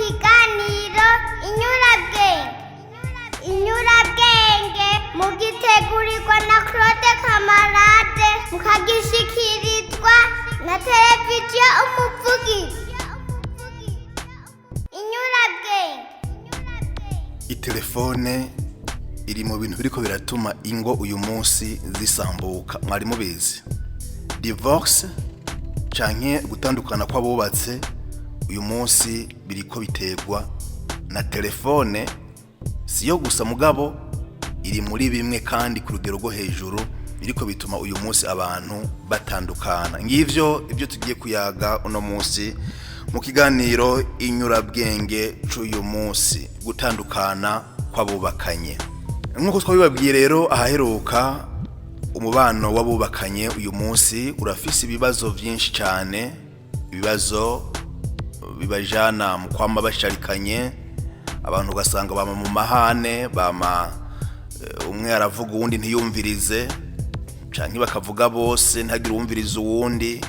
kiganiro inyurabwenge mugitegurirwa na Claude Kamarade mukagishikirizwa na televiziyo Umuvugizi. Inyurabwenge. Itelefone iri mu bintu biriko biratuma ingo uyu munsi zisambuka. Mwari mubizi? Divorce canke gutandukana kw'abubatse uyu munsi biriko biterwa na telefone. Siyo gusa mugabo iri muri bimwe kandi ku rugero rwo hejuru biriko bituma uyu munsi abantu batandukana. Ngivyo ibyo tugiye kuyaga uno munsi mu kiganiro inyurabwenge c'uyu munsi, gutandukana kw'abubakanye. Nkuko twabibabwiye rero ahaheruka, umubano w'abubakanye uyu munsi urafise ibibazo byinshi cyane, ibibazo bibajana mu kwama basharikanye. Abantu ugasanga bama mu mahane, umwe aravuga uwundi ntiyumvirize, canke bakavuga bose ntagire uwumviriza uwundi,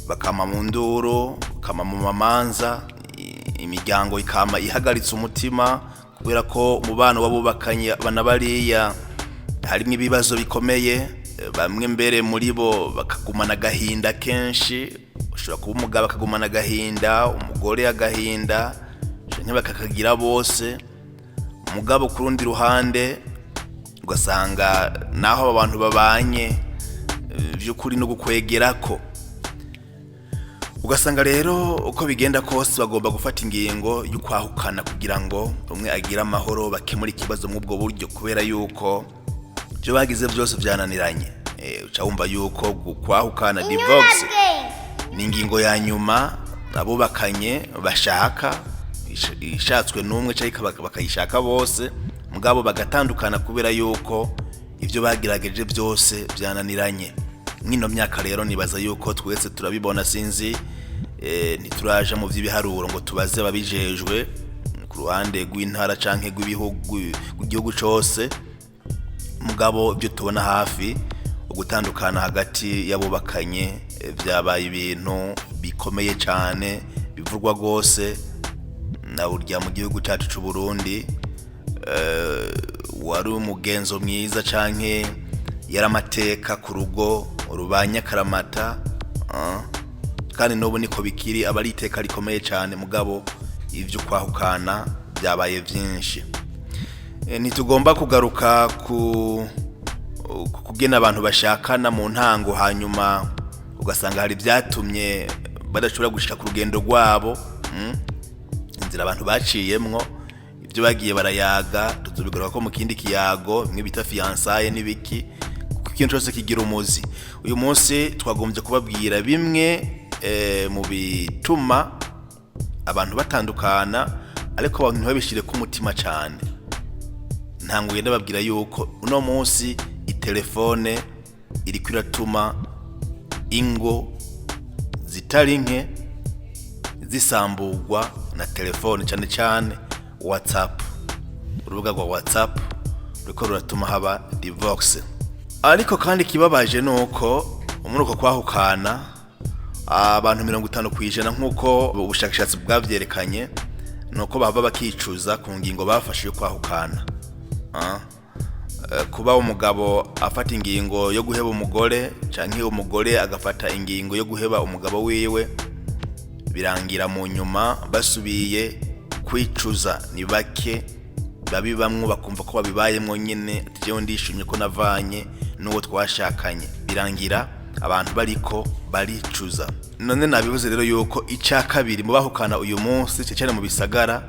bakama mu nduru, bakama mu mamanza, imiryango ikama ihagaritse umutima kubera ko umubano w'abubakanye bana bariya harimo ibibazo bikomeye. Bamwe mbere muri bo bakagumana agahinda kenshi, ushobora kuba umugabo akagumana agahinda, umugore agahinda, canke bakakagira bose. Umugabo ku rundi ruhande ugasanga naho abantu babanye by'ukuri no gukwegerako. Ugasanga rero uko bigenda kose bagomba gufata ingingo y'ukwahukana kugira ngo umwe agire amahoro, bakemura ikibazo mu bwo buryo, kubera yuko byo bagize byose byananiranye. Uca wumva yuko kwahukana, divorce, ni ingingo ya nyuma abubakanye bashaka, ishatswe n'umwe cyangwa bakayishaka bose, mugabo bagatandukana kubera yuko ibyo bagirageje byose byananiranye. Mwino myaka rero nibaza yuko twese turabibona, sinzi ntituraje mu by'ibiharuro ngo tubaze babijejwe ku ruhande rw'intara canke rw'igihugu cyose, mugabo ibyo tubona hafi ugutandukana hagati y'abubakanye byabaye ibintu bikomeye cyane, bivurwa rwose na burya mu gihugu cyacu cy'u Burundi. Wari umugenzo mwiza canke yaramateka ku rugo rubanya karamata, kandi n'ubu niko bikiri, aba ari iteka rikomeye cyane, mugabo ibyo kwahukana byabaye byinshi. Ntitugomba kugaruka kugena abantu bashakana mu ntango hanyuma ugasanga hari byatumye badashobora gushika ku rugendo rwabo. Inzira abantu baciyemwo, ibyo bagiye barayaga, tuzobigaruka ko mu kindi kiyago, bimwe bita fiançailles n'ibiki, ikintu cyose kigira umuzi. Uyu munsi twagombye kubabwira bimwe mu bituma abantu batandukana, ariko abantu ntibabishire ku mutima cyane. Ntango yenda babwira yuko uno munsi itelefone iri kwiratuma ingo zitari nke zisamburwa na telefone, cyane cyane WhatsApp. Urubuga rwa WhatsApp ruko ruratuma haba divorce. Ariko kandi kibabaje nuko umuruko kwahukana abantu 50% nkuko ubushakashatsi bwavyerekanye, nuko bava bakicuza ku ngingo bafashe yo kwahukana. Kuba umugabo afata ingingo yo guheba umugore, canke umugore agafata ingingo yo guheba umugabo wiwe, birangira mu nyuma basubiye kwicuza. Ni bake babi bamwe bakumva ko babibayemwo nyene, atijewe ndishimye ko navanye n'uwo twashakanye, birangira abantu bariko baricuza. None nabivuze rero yuko icya kabiri mu bahukana uyu munsi cyane mu bisagara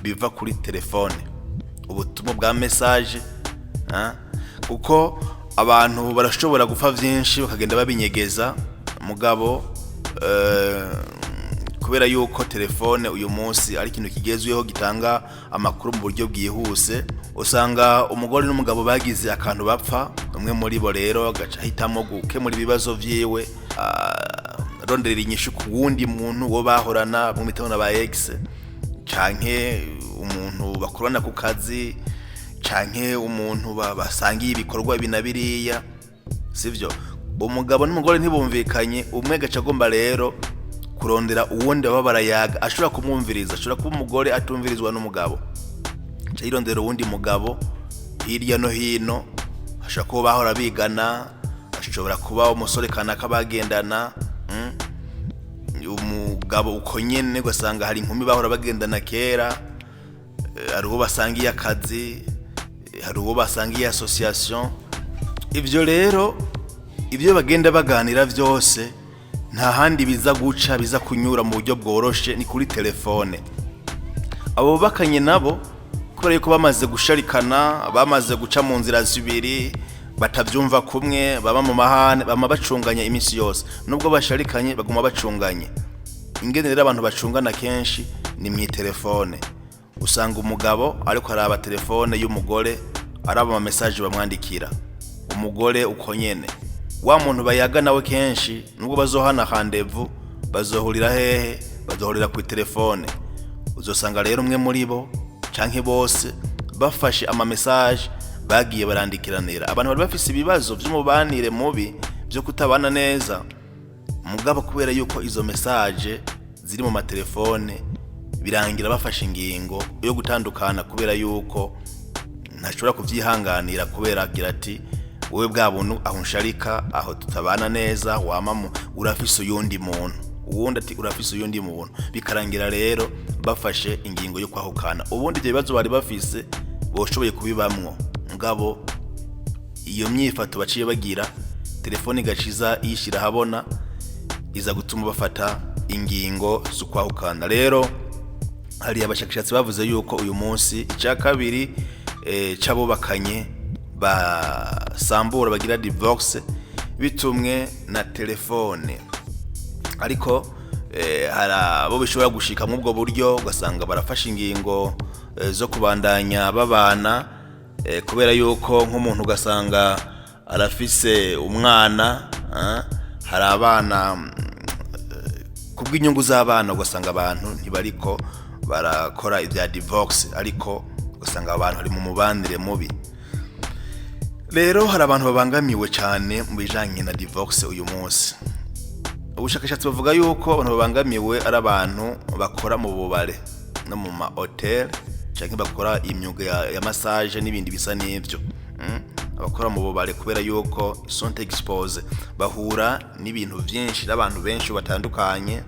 biva kuri telefone, ubutumwa bwa message, kuko abantu barashobora gupfa byinshi bakagenda babinyegeza, mugabo kubera yuko telefone uyu munsi ari ikintu kigezweho gitanga amakuru mu buryo bwihuse, usanga umugore n'umugabo bagize akantu bapfa, umwe muri bo rero agaca hitamo gukemura ibibazo vyiwe, ronderera inyishu ku wundi muntu wo bahorana mu mitano ba ex, canke umuntu bakorana ku kazi, canke umuntu basangiye ibikorwa binabiriya, sivyo? Umugabo n'umugore ntibumvikanye, umwe gaca agomba rero kurondera uwundi baba barayaga ashobora kumwumviriza. Ashobora kuba umugore atumvirizwa n'umugabo, yirondera uwundi mugabo hirya no hino. Ashobora kuba bahora bigana, ashobora kuba umusore kanaka bagendana, umugabo uko nyene ugasanga hari inkumi bahora bagendana kera, hari uwo basangiye akazi, hari uwo basangiye association. Ivyo rero ibyo bagenda baganira byose nta handi biza guca, biza kunyura mu buryo bworoshe, ni kuri telefone. Abo bakanye nabo kubera yuko bamaze gusharikana, bamaze guca mu nzira zibiri, batavyumva kumwe, baba mu mahane, bama bacunganya iminsi yose. Nubwo basharikanye baguma bacunganye. Ingene rero abantu bacungana kenshi ni mu telefone. Usanga umugabo ariko araba telefone y'umugore, araba ama message bamwandikira. Umugore uko nyene. Wa muntu bayaga nawe kenshi, nubwo bazohana rendezvous, bazohurira hehe? Bazohurira ku telefone. Uzosanga rero umwe muri bo canke bose bafashe ama message bagiye barandikiranira. Abantu bari bafise ibibazo vy'umubanire mubi, byo kutabana neza. Mugabo kubera yuko izo message ziri mu matelefone, birangira bafashe ingingo yo gutandukana kubera yuko ntashobora kuvyihanganira, kubera agira ati wewe bwa buntu aho nsharika, aho tutabana neza, wamamu urafise uyundi muntu, uwundi ati urafise uyundi muntu. Bikarangira rero bafashe ingingo yo kwahukana. Ubundi ibyo bibazo bari bafise boshoboye kubibamwo, mugabo iyo myifato baciye bagira, telefone gaciza yishira habona, iza gutuma bafata ingingo zo kwahukana. Rero hari abashakashatsi bavuze yuko uyu munsi icya kabiri cy'abubakanye basambura bagira divorce bitumwe na telefone. Ariko hari abo bishobora gushika mu bwo buryo, ugasanga barafashe ingingo zo kubandanya babana, kubera yuko nk'umuntu ugasanga arafise umwana, hari abana kubw'inyungu z'abana, ugasanga abantu ntibariko barakora ibya divorce, ariko ugasanga abantu bari mu mubanire mubi. Rero hari abantu babangamiwe cyane mu bijanye na divorce uyu munsi. Ubushakashatsi bavuga yuko abantu babangamiwe ari abantu bakora mu bubare no mu ma hotel, canke bakora imyuga ya massage n'ibindi bisa n'ivyo. Abakora mu bubare kubera yuko sont exposés, bahura n'ibintu byinshi n'abantu benshi batandukanye,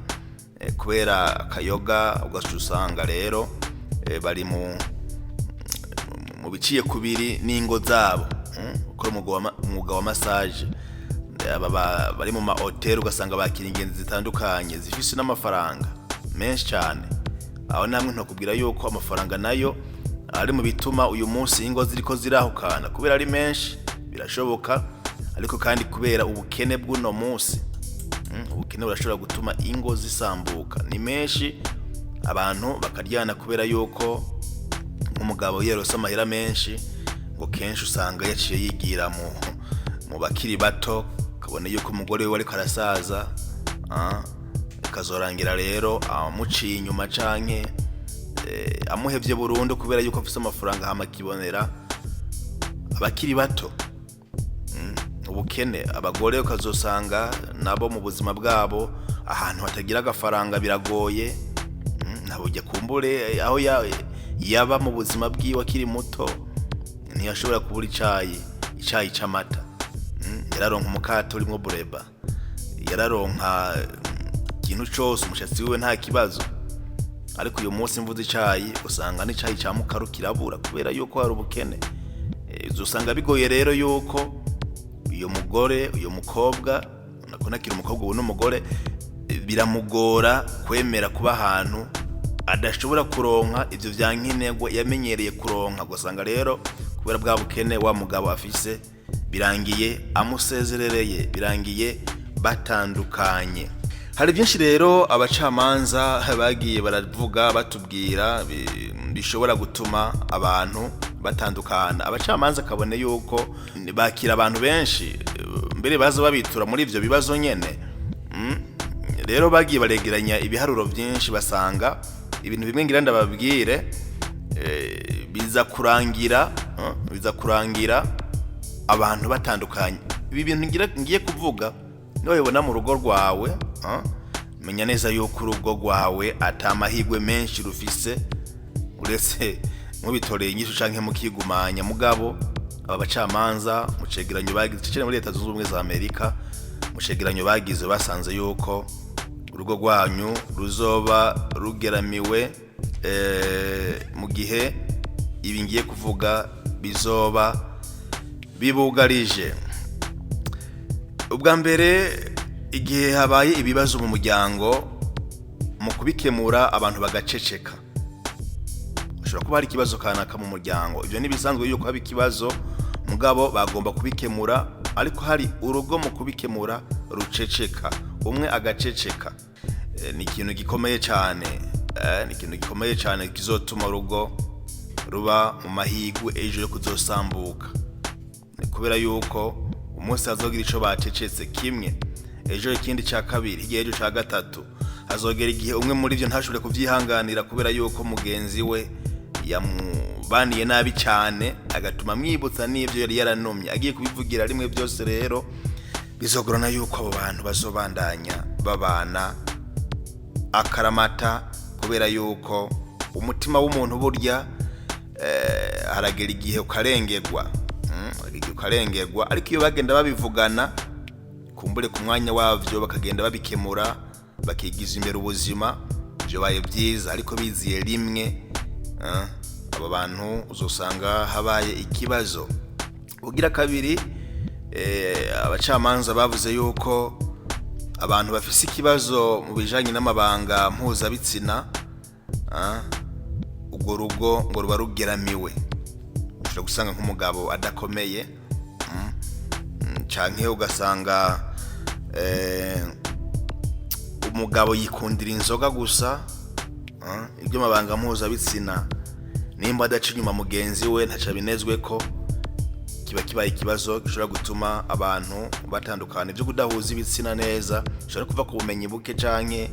kubera akayoga. Ugasanga rero bari mu biciye kubiri n'ingo zabo, ukora umwuga wa massage. Bari mu ma hotel, ugasanga bakira ingenzi zitandukanye zifise n'amafaranga menshi cyane. Aho namwe ntokubwira yuko amafaranga nayo ari mu bituma uyu munsi ingo ziriko zirahukana, kubera ari menshi birashoboka, ariko kandi kubera ubukene bw'uno munsi, ubukene burashobora gutuma ingo zisambuka. Ni menshi, abantu bakaryana kubera yuko umugabo yerose amahera menshi, ngo kenshi usanga yaciye yigira mu bakiri bato, kabone yuko umugore we ariko arasaza, kazorangira rero amuciye inyuma canke amuhevye burundu kubera yuko afise amafaranga hamakibonera abakiri bato. Ubukene, abagore ukazosanga nabo mu buzima bwabo ahantu hatagira agafaranga biragoye, ntabujya kumbure aho yaba mu buzima bwiwe akiri muto, ntiyashobora kubura icayi c'amata. Yararonka umukate urimo bureba, yararonka ikintu cyose, umushatsi wiwe nta kibazo. Ariko uyu munsi mvuze icayi, usanga n'icayi ca mukaru kirabura kubera yuko hari ubukene. Uzosanga bigoye rero yuko uyu mugore, uyu mukobwa, nakonakira umukobwa ubu n'umugore, biramugora kwemera kuba ahantu adashobora kuronka ivyo vyankenerwa yamenyereye kuronka. Gusanga rero kubera bwa bukene wa mugabo afise, birangiye amusezerereye, birangiye batandukanye. Hari byinshi rero abacamanza bagiye baravuga batubwira bishobora gutuma abantu batandukana. Abacamanza kabone yuko bakira abantu benshi, mbere baza babitura muri ivyo bibazo nyene. Rero bagiye baregeranya ibiharuro byinshi, basanga ibintu bimwe ngira ndababwire biza kurangira abantu batandukanye. Ibi bintu ngiye kuvuga niwe ubona mu rugo rwawe, menya neza yuko urugo rwawe atamahirwe menshi rufise uretse mubitoreye inyishu canke mukigumanya. Mugabo aba bacamanza mu cegeranyo bagize muri Leta Zunze Ubumwe za Amerika, mu cegeranyo bagize basanze yuko urugo rwanyu ruzoba rugeramiwe mu gihe ibi ngiye kuvuga bizoba bibugarije. Ubwa mbere, igihe habaye ibibazo mu muryango, mu kubikemura abantu bagaceceka. Ushobora kuba hari ikibazo kanaka mu muryango, ibyo nibisanzwe yuko haba ikibazo, mugabo bagomba kubikemura, ariko hari urugo mu kubikemura ruceceka, umwe agaceceka. Ni ikintu gikomeye cyane, ni ikintu gikomeye cyane kizotuma urugo ruba mu mahigwe ejo yo kuzosambuka. Ni kubera yuko umunsi hazogira ico bacecetse kimwe, ejo ikindi ca kabiri, igihe ejo ca gatatu, hazogera igihe umwe muri byo ntashobore kuvyihanganira kubera yuko mugenzi we yamubaniye nabi cyane, agatuma mwibutsa n'ivyo yari yaranomye. Agiye kubivugira rimwe byose, rero bizogorana yuko abo bantu bazobandanya babana akaramata, kubera yuko umutima w'umuntu burya haragera igihe ukarengerwa, ariko iyo bagenda babivugana kumbure ku mwanya wavyo, bakagenda babikemura, bakigiza imbere ubuzima, byo baye byiza. Ariko biziye rimwe, abo bantu uzosanga habaye ikibazo. Ugira kabiri, abacamanza bavuze yuko abantu bafise ikibazo mu bijanye n'amabanga mpuzabitsina, ubwo rugo ngo ruba rugeramiwe. Ushobora gusanga nk'umugabo adakomeye, canke ugasanga umugabo yikundira inzoga gusa, ibyo mabanga mpuzabitsina nimba adaca inyuma mugenzi we ntaca binezwe ko, kiba kibaye ikibazo gishobora gutuma abantu batandukana. Ibyo kudahuza ibitsina neza bishobora kuva ku bumenyi buke, canke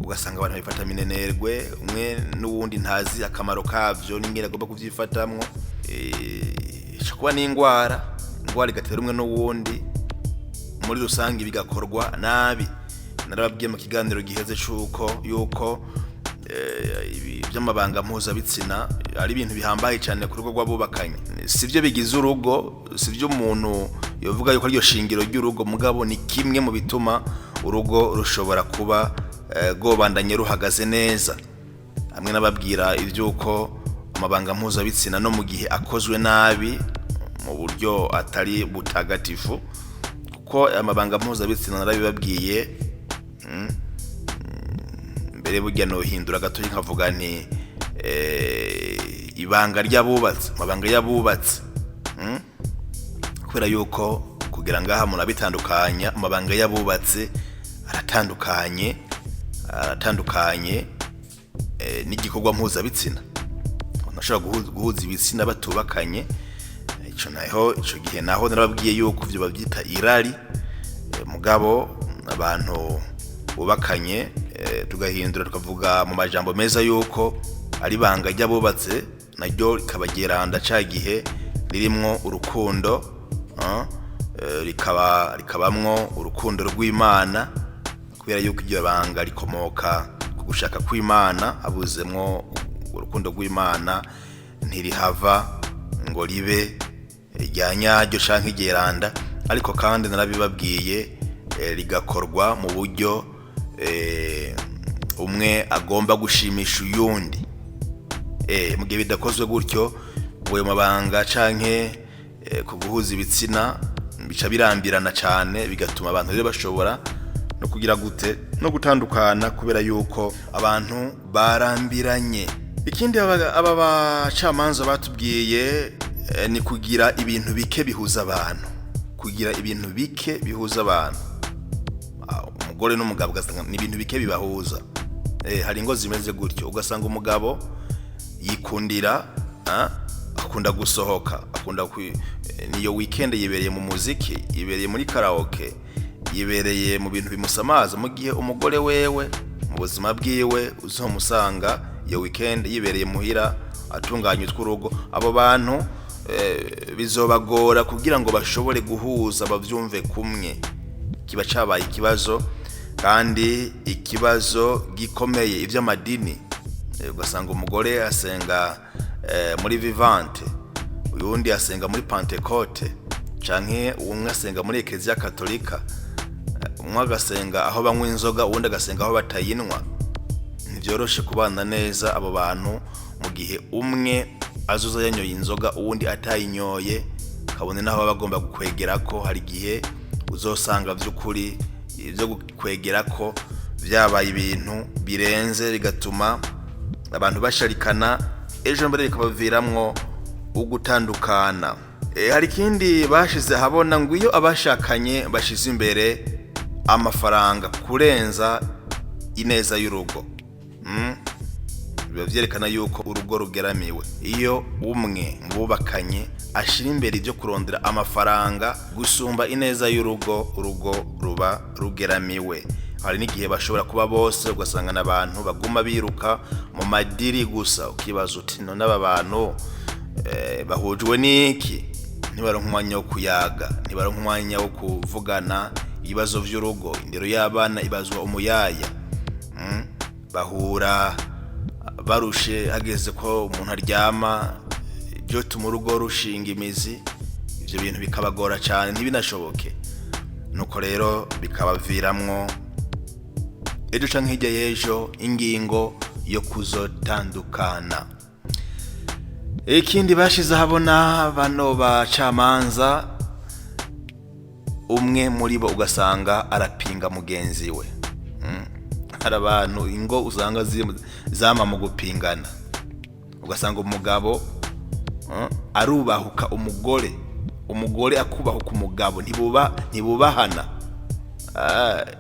ugasanga abantu bifata minenerwe, umwe n'uwundi ntazi akamaro kavyo n'ingene agomba kuvyifatamwo. Kuba n'ingwara igatera umwe n'uwundi, muri rusange bigakorwa nabi. Narababwiye mu kiganiro giheze cyuko yuko by'amabanga mpuzabitsina ari ibintu bihambaye cyane ku rugo rw'abubakanye. Sivyo bigize urugo, sivyo umuntu yovuga yuko ariyo shingiro ry'urugo, mugabo ni kimwe mu bituma urugo rushobora kuba gobandanye ruhagaze neza. Hamwe nababwira ivyuko amabanga mpuzabitsina no mu gihe akozwe nabi mu buryo atari butagatifu, kuko amabanga mpuzabitsina narabibabwiye mbere burya no hindura gato nkavuga nti ibanga ry'abubatsi, amabanga y'abubatsi, kubera yuko kugira ngaha umuntu abitandukanya, amabanga y'abubatsi aratandukanye n'igikorwa mpuzabitsina. Unashobora guhuza ibitsina batubakanye, ico gihe naho narababwiye yuko ivyo bavyita irari. Mugabo abantu bubakanye tugahindura tukavuga mu majambo meza yuko ari banga ry'abubatse, naryo rikabageranda ca gihe ririmwo urukundo, rikabamwo urukundo rw'Imana, kubera yuko iryo banga rikomoka ku gushaka kw'Imana. Abuzemwo urukundo rw'Imana ntirihava ngo ribe ryanyaryo canke igeranda. Ariko kandi narabibabwiye rigakorwa mu buryo umwe agomba gushimisha uyundi. Mu gihe bidakozwe gutyo, uwo mabanga canke kuguhuza ibitsina bica birambirana cyane, bigatuma abantu rero bashobora no kugira gute no gutandukana, kubera yuko abantu barambiranye. Ikindi aba bacamanza batubwiye ni kugira ibintu bike bihuza abantu, umugore n'umugabo ugasanga ni ibintu bike bibahuza. Hari ingo zimeze gutyo, ugasanga umugabo yikundira, akunda gusohoka, niyo weekend yibereye mu muziki, yibereye muri karaoke, yibereye mu bintu bimusamaza, mu gihe umugore wewe mu buzima bwiwe uzomusanga iyo weekend yibereye muhira atunganye tw'urugo. Abo bantu bizobagora kugira ngo bashobore guhuza bavyumve kumwe, kiba cabaye ikibazo. kandi ikibazo gikomeye ivy'amadini ugasanga umugore asenga muri Vivante, uyundi asenga muri Pentecote, canke umwe asenga muri Eklezia Katolika, umwe agasenga aho banywa inzoga uwundi agasenga aho batayinwa. Ntivyoroshe kubana neza abo bantu mu gihe umwe azuza yanyoye inzoga uwundi atayinyoye, kabone naho bagomba gukwegerako. Hari gihe uzosanga vy'ukuri ivyo gukwegerako vyabaye ibintu birenze bigatuma abantu basharikana, ejo mbere bikabaviramwo ugutandukana. Hari kindi bashize habona ngo iyo abashakanye bashize imbere amafaranga kurenza ineza y'urugo, biba vyerekana yuko urugo rugeramiwe. Iyo umwe mubakanye ashira imbere ibyo kurondera amafaranga gusumba ineza y'urugo, urugo ruba rugeramiwe. Hari n'igihe bashobora kuba bose ugasanga n'abantu baguma biruka mu madiri gusa, ukibaza uti none aba bantu bahujwe n'iki? Ntibaronka umwanya wo kuyaga, ntibaronka umwanya wo kuvugana ibibazo vy'urugo, indero y'abana ibazwa umuyaya. Bahura barushe, hageze ko umuntu aryama byo tuma urugo rushinga imizi, ivyo bintu bikabagora cyane ntibinashoboke. Nuko rero bikabaviramwo ejo canke hirya y'ejo ingingo yo kuzotandukana. Ikindi bashize habona bano bacamanza, umwe muri bo ugasanga arapinga mugenzi we. Hari abantu ingo usanga zama mu gupingana, ugasanga umugabo arubahuka umugore akubahuka umugabo, ntibubahana.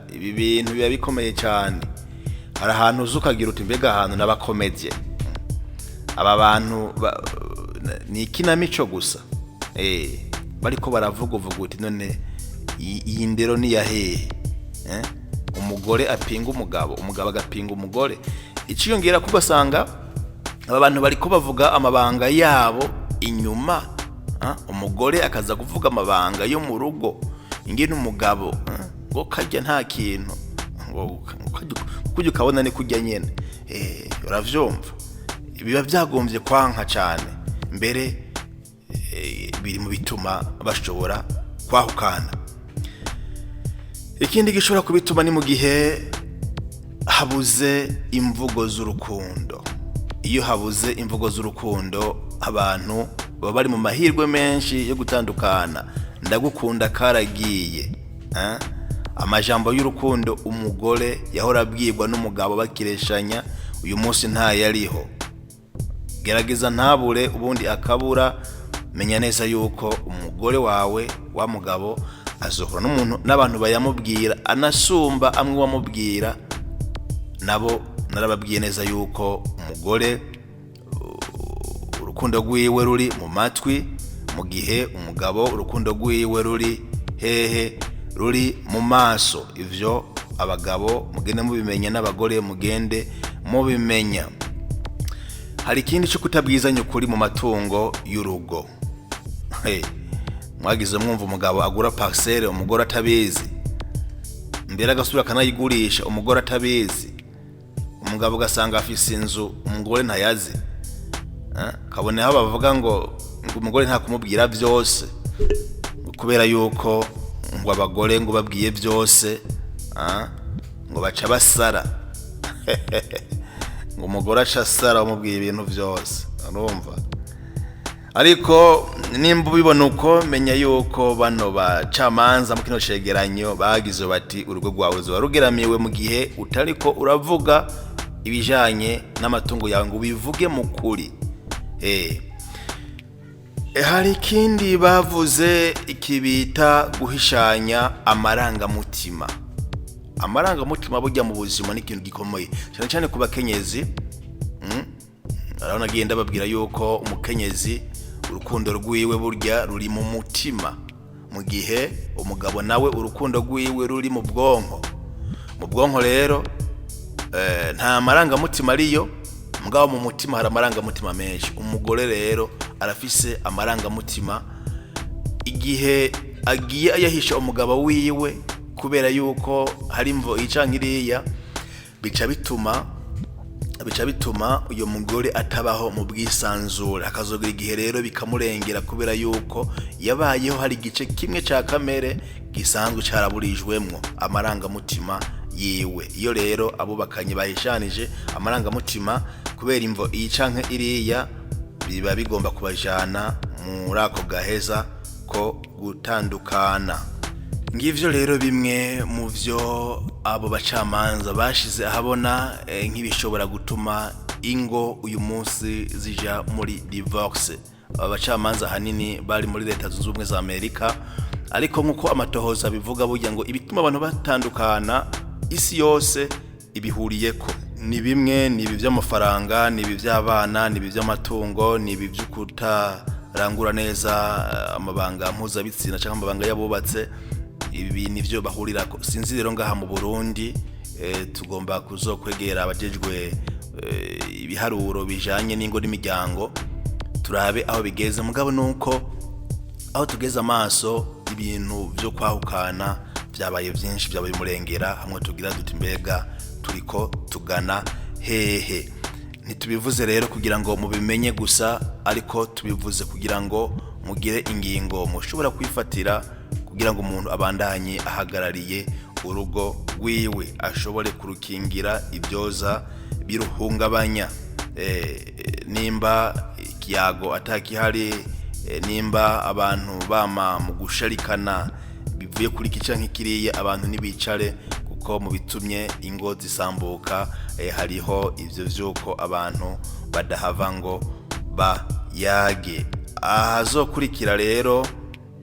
Ibi bintu biba bikomeye cyane. Hari ahantu uzukagira uti mbega ahantu n'abakomedye aba bantu ni ikinamico gusa, bariko baravuga uti none iyi ndero ni yahehe? Umugore apinga umugabo agapinga umugore. Iciyongera kugasanga aba bantu bariko bavuga amabanga yabo inyuma, umugore akaza kuvuga amabanga yo mu rugo. Ingene umugabo ngo kajya nta kintu, kujya ukabona ni kujya nyene. Uravyumva? Biba vyagombye kwanka cyane, mbere biri mu bituma bashobora kwahukana. Ikindi gishobora kubituma ni mu gihe habuze imvugo z'urukundo. Iyo habuze imvugo z'urukundo, abantu baba bari mu mahirwe menshi yo gutandukana. Ndagukunda karagiye. Amajambo y'urukundo umugore yahora abwirwa n'umugabo bakireshanya, uyu munsi ntayariho. Gerageza ntabure ubundi akabura. Menya neza yuko umugore wawe wa mugabo azohora n'abantu bayamubwira, anasumba amwe wamubwira. Nabo narababwiye neza yuko umugore urukundo rwiwe ruri mu matwi, mu gihe umugabo urukundo rwiwe ruri hehe? Ruri mu maso. Ivyo abagabo mugende mubimenya, n'abagore mugende mubimenya. Hari ikindi cyo kutabwizanya ukuri mu matungo y'urugo. Mwagize mwumva umugabo agura parcelle umugore atabizi, mbere agasubira kanayigurisha umugore atabizi. Umugabo gasanga afise inzu umugore ntayazi. Kabone aho bavuga ngo umugore nta kumubwira byose, kubera yuko ngo abagore ngo babwiye byose ngo baca basara. Ngo umugore aca sara umubwiye ibintu byose, urumva? Ariko nimba ubibona uko, menya yuko bano bacamanza mu kino cegeranyo bagize bati urugo rwawe ruzoba rugeramiwe mu gihe utariko uravuga ibijanye n'amatungo yawe ngo bivuge mu kuri. Hari ikindi bavuze ikibita guhishanya amarangamutima. Amarangamutima burya mu buzima ni ikintu gikomeye cyane cyane ku bakenyezi. Arabona genda babwira yuko umukenyezi urukundo rwiwe burya ruri mu mutima, mu gihe umugabo nawe urukundo rwiwe ruri mu bwonko. Mu bwonko rero nta marangamutima ariyo, mugabo mu mutima hari amarangamutima menshi. Umugore rero arafise amarangamutima, igihe agiye ayahisha umugabo wiwe kubera yuko hari imvo icankiriya bica bituma uyo mugore atabaho mu bwisanzure, akazogira igihe rero bikamurengera kubera yuko yabayeho hari igice kimwe ca kamere gisanzwe caraburijwemwo amarangamutima yiwe. Iyo rero abubakanye bahishanije amarangamutima kubera imvo iyi canke iriya, biba bigomba kubajana muri ako gaheza ko gutandukana. Ngivyo rero bimwe mu vyo abo bacamanza bashize ahabona nk'ibishobora gutuma ingo uyu munsi zija muri divorce. Aba bacamanza hanini bari muri Leta Zunze Ubumwe za Amerika, ariko nkuko amatohoza bivuga burya ngo ibituma abantu batandukana isi yose ibihuriyeko. Ni bimwe, ni ibi vy'amafaranga, ni ibi vy'abana, ni ibi vy'amatungo, ni ibi vy'ukutarangura neza amabanga mpuzabitsina canke amabanga y'abubatse. Ibi nivyo bahurirako. Sinzi rero ngaha mu Burundi tugomba kuzokwegera abajejwe ibiharuro bijanye n'ingo n'imiryango turabe aho bigeze. Mugabo nuko aho tugeze amaso ibintu vyo kwahukana vyabaye vyinshi, vyabaye umurengera, hamwe tugira duti mbega turiko tugana hehe. Ntitubivuze rero kugira ngo mubimenye gusa, ariko tubivuze kugira ngo mugire ingingo mushobora kwifatira kugira ngo umuntu abandanye ahagarariye urugo rwiwe, ashobore kurukingira ibyoza biruhungabanya. Nimba ikiyago atakihari, nimba abantu bama mu gusharikana bivuye kuri kica nk'ikiriya, abantu nibicare kuko mu bitumye ingo zisambuka. Hariho ivyo vyuko abantu badahava ngo bayage. Ahazokurikira rero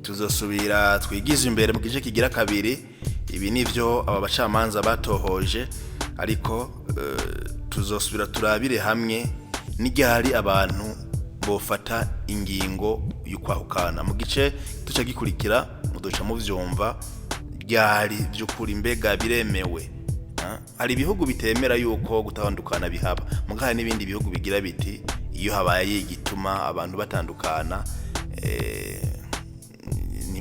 tuzosubira twigize imbere mu gice kigira kabiri. Ibi nivyo aba bacamanza batohoje, ariko tuzosubira turabire hamwe n'iryari abantu bofata ingingo y'ukwahukana. Mu gice tuca gikurikira mudoca muvyumva ryari vy'ukuri mbega biremewe. Hari ibihugu bitemera yuko gutandukana bihaba, mugabo n'ibindi bihugu bigira biti iyo habaye igituma abantu batandukana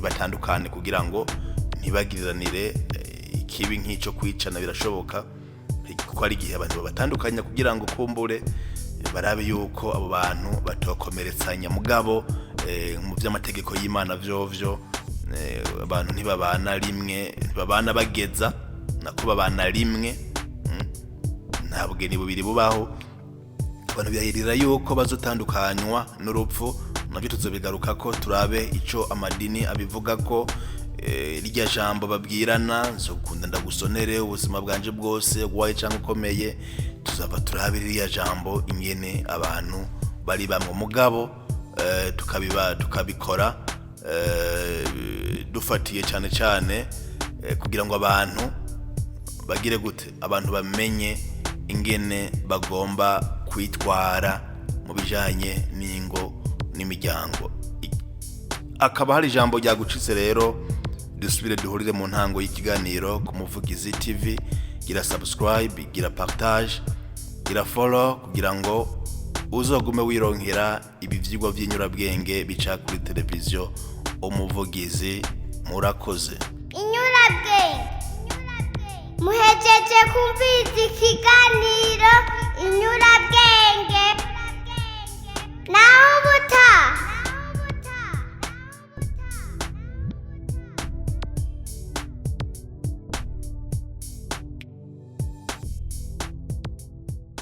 batandukane kugira ngo ntibagiriranire ikibi nk'ico kwicana. Birashoboka kuko ari igihe abantu batandukanya kugira ngo kumbure barabe yuko abo bantu batokomeretsanya. Mugabo mu vy'amategeko y'Imana vyovyo abantu ntibabana rimwe, ntibabana bageza nako babana rimwe. Ntabwo ni bubiri bubaho. Abantu birahirira yuko bazotandukanywa n'urupfu. Nabyo tuzobigaruka ko turabe ico amadini abivuga ko irya jambo babwirana zo kunda ndagusonere ubuzima bwanje bwose gwaye cyangwa ukomeye. Tuzaba turabira irya jambo imyene abantu bari bamwe. Mugabo tukabikora dufatiye cyane kugira ngo abantu bagire gute, abantu bamenye ingene bagomba kwitwara mu bijanye n'ingo n'imiryango. Akaba hari ijambo ryagucitse rero, dusubire duhurire mu ntango y'ikiganiro ku Muvugizi TV. Gira subscribe, gira partage, gira follow kugira ngo uzogume wironkera ibi vyigwa vy'inyurabwenge bica kuri televiziyo Umuvugizi. Murakoze. Inyurabwenge muhejeje kumviriza ikiganiro Inyurabwenge naho ubutaha.